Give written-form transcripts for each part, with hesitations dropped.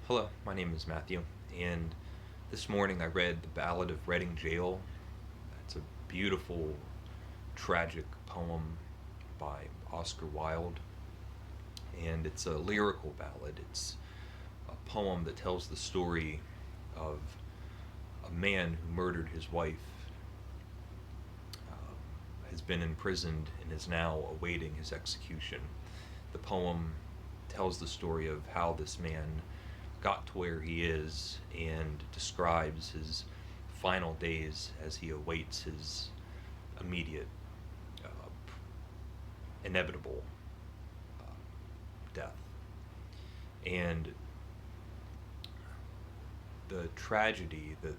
Hello, my name is Matthew, and this morning I read The Ballad of Reading Gaol. It's a beautiful, tragic poem by Oscar Wilde, and it's a lyrical ballad. It's a poem that tells the story of a man who murdered his wife, has been imprisoned, and is now awaiting his execution. The poem tells the story of how this man got to where he is and describes his final days as he awaits his immediate, uh, inevitable death. And the tragedy, the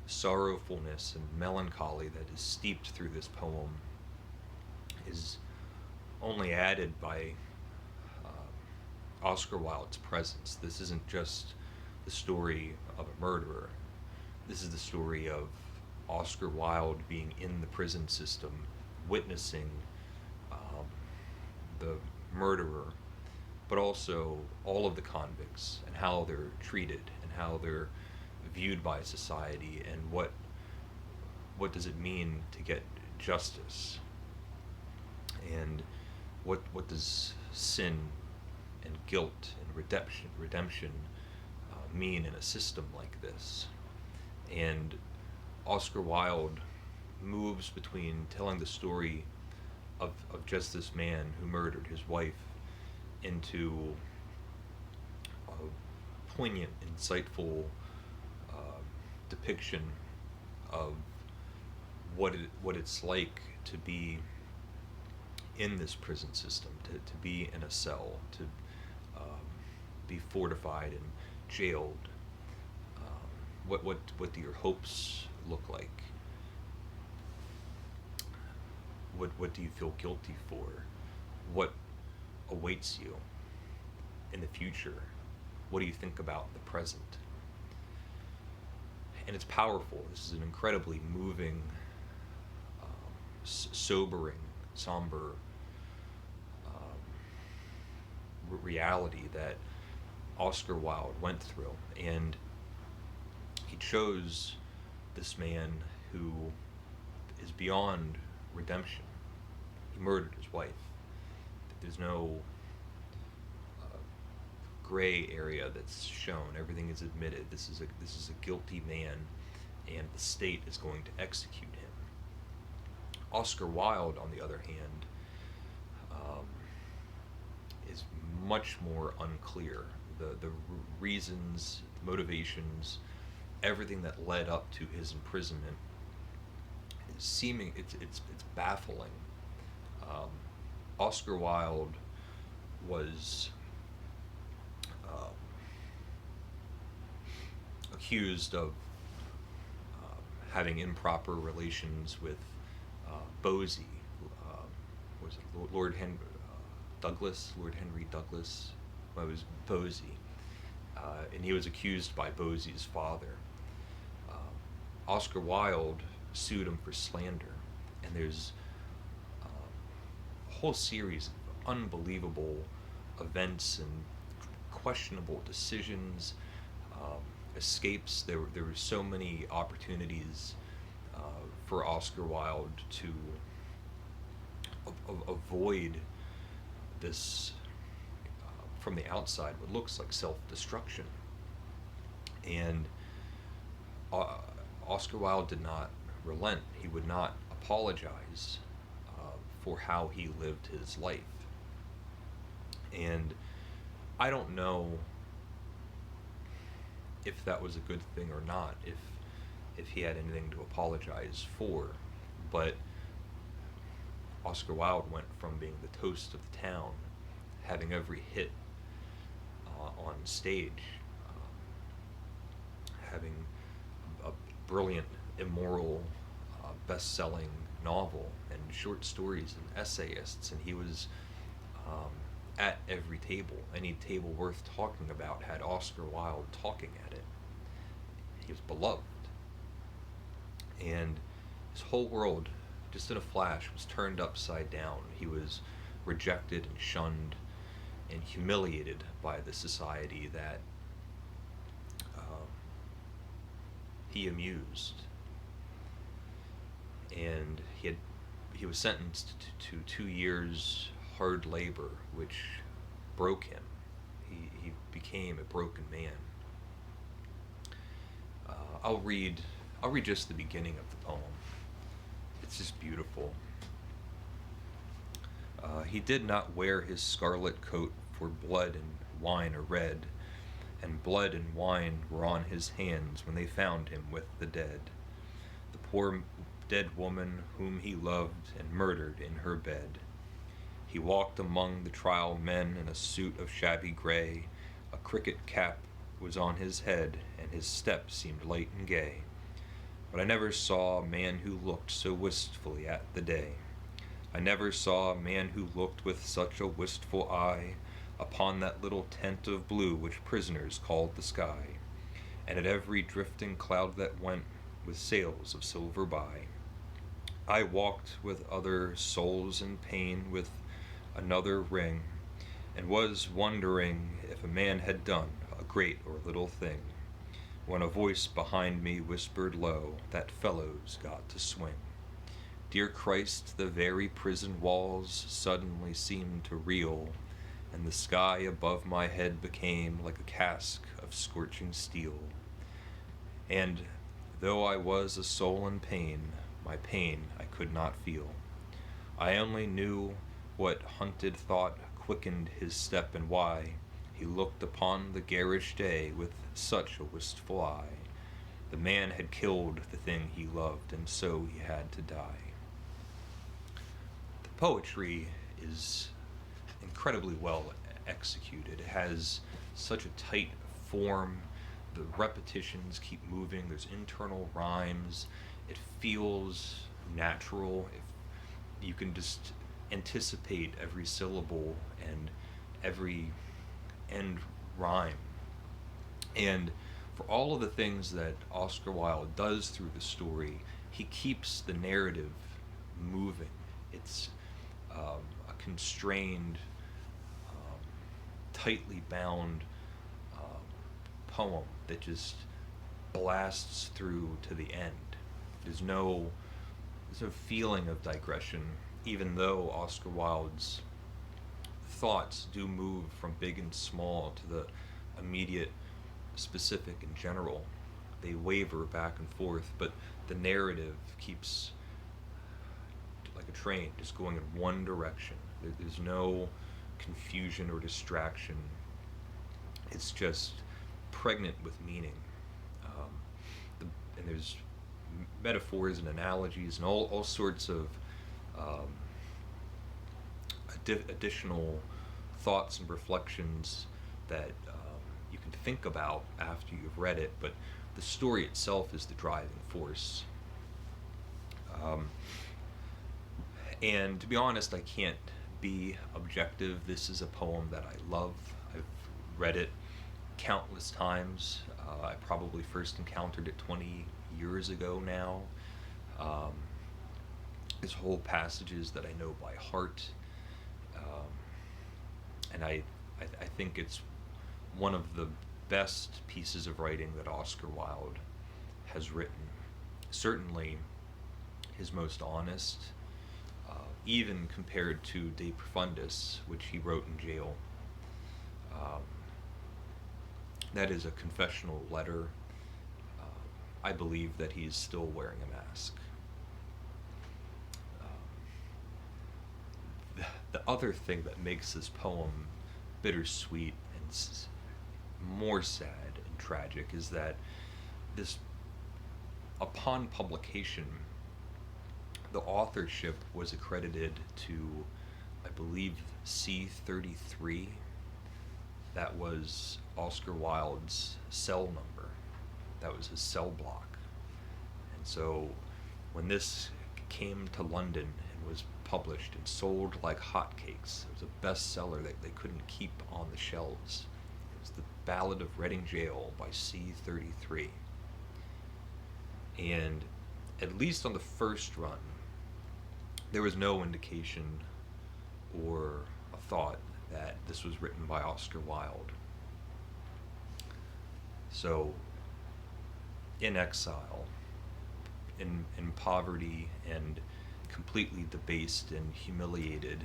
sorrowfulness and melancholy that is steeped through this poem is only added by Oscar Wilde's presence. This isn't just the story of a murderer. This is the story of Oscar Wilde being in the prison system, witnessing um, the murderer, but also all of the convicts and how they're treated and how they're viewed by society, and what does it mean to get justice, and what does sin and guilt and redemption mean in a system like this. And Oscar Wilde moves between telling the story of just this man who murdered his wife into a poignant, insightful depiction of what it's like to be in this prison system, to be in a cell, to be fortified and jailed. What do your hopes look like? What do you feel guilty for? What awaits you in the future? What do you think about the present? And it's powerful. This is an incredibly moving, sobering, somber reality that Oscar Wilde went through. And he chose this man who is beyond redemption. He murdered his wife. There's no gray area that's shown. Everything is admitted. This is a guilty man, and the state is going to execute him. Oscar Wilde, on the other hand, is much more unclear. The reasons, the motivations, everything that led up to his imprisonment is it's baffling. Oscar Wilde was accused of having improper relations with Bosie. Was it Lord Henry Douglas? Lord Henry Douglas. Well, it was Bosie, and he was accused by Bosie's father. Oscar Wilde sued him for slander, and there's a whole series of unbelievable events and questionable decisions, escapes. There were so many opportunities for Oscar Wilde to avoid this, from the outside, what looks like self-destruction. And Oscar Wilde did not relent. He would not apologize for how he lived his life. And I don't know if that was a good thing or not, if he had anything to apologize for. But Oscar Wilde went from being the toast of the town, having every hit on stage, having a brilliant, immoral, best-selling novel and short stories and essayists, and he was at every table. Any table worth talking about had Oscar Wilde talking at it. He was beloved. And his whole world, just in a flash, was turned upside down. He was rejected and shunned, and humiliated by the society that um, he amused. And he was sentenced to 2 years hard labor, which broke him. He became a broken man. Uh, I'll read I'll read just the beginning of the poem. It's just beautiful. He did not wear his scarlet coat, for blood and wine are red, and blood and wine were on his hands when they found him with the dead. The poor dead woman whom he loved and murdered in her bed. He walked among the trial men in a suit of shabby gray. A cricket cap was on his head, and his step seemed light and gay. But I never saw a man who looked so wistfully at the day. I never saw a man who looked with such a wistful eye upon that little tent of blue which prisoners called the sky, and at every drifting cloud that went with sails of silver by. I walked with other souls in pain with another ring, and was wondering if a man had done a great or little thing, when a voice behind me whispered low, that fellow's got to swing. Dear Christ, the very prison walls suddenly seemed to reel, and the sky above my head became like a cask of scorching steel. And though I was a soul in pain, my pain I could not feel. I only knew what hunted thought quickened his step, and why he looked upon the garish day with such a wistful eye. The man had killed the thing he loved, and so he had to die. The poetry is incredibly well executed. It has such a tight form. The repetitions keep moving. There's internal rhymes. It feels natural. If you can just anticipate every syllable and every end rhyme. And for all of the things that Oscar Wilde does through the story, he keeps the narrative moving. It's a constrained, tightly bound poem that just blasts through to the end. There's no feeling of digression, even though Oscar Wilde's thoughts do move from big and small to the immediate, specific, and general. They waver back and forth, but the narrative keeps, like a train, just going in one direction. There's no confusion or distraction. It's just pregnant with meaning. And there's metaphors and analogies and all sorts of additional thoughts and reflections that you can think about after you've read it, but the story itself is the driving force. And to be honest, I can't be objective. This is a poem that I love. I've read it countless times. I probably first encountered it 20 years ago now. There's whole passages that I know by heart. And I think it's one of the best pieces of writing that Oscar Wilde has written. Certainly his most honest, even compared to De Profundis, which he wrote in jail. That is a confessional letter. I believe that he's still wearing a mask. The other thing that makes this poem bittersweet and more sad and tragic is that upon publication, the authorship was accredited to, I believe, C33. That was Oscar Wilde's cell number. That was his cell block. And so when this came to London and was published and sold like hotcakes, it was a bestseller that they couldn't keep on the shelves. It was the Ballad of Reading Gaol by C33. And at least on the first run, there was no indication or a thought that this was written by Oscar Wilde. So, in exile, in poverty, and completely debased and humiliated,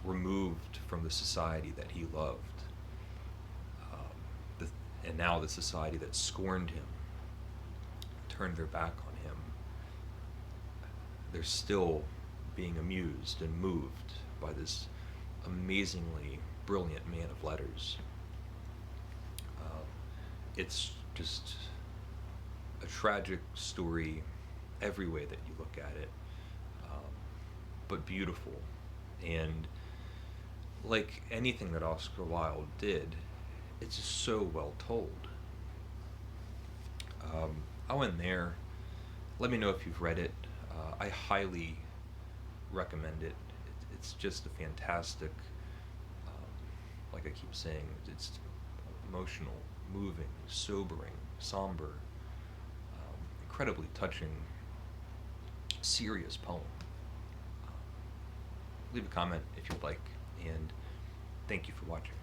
removed from the society that he loved, and now the society that scorned him, turned their back on him, they're still being amused and moved by this amazingly brilliant man of letters. It's just a tragic story every way that you look at it, but beautiful. And like anything that Oscar Wilde did, it's just so well told. I'll end there. Let me know if you've read it. I highly recommend it. It's just a fantastic, like I keep saying, it's emotional, moving, sobering, somber, incredibly touching, serious poem. Leave a comment if you'd like, and thank you for watching.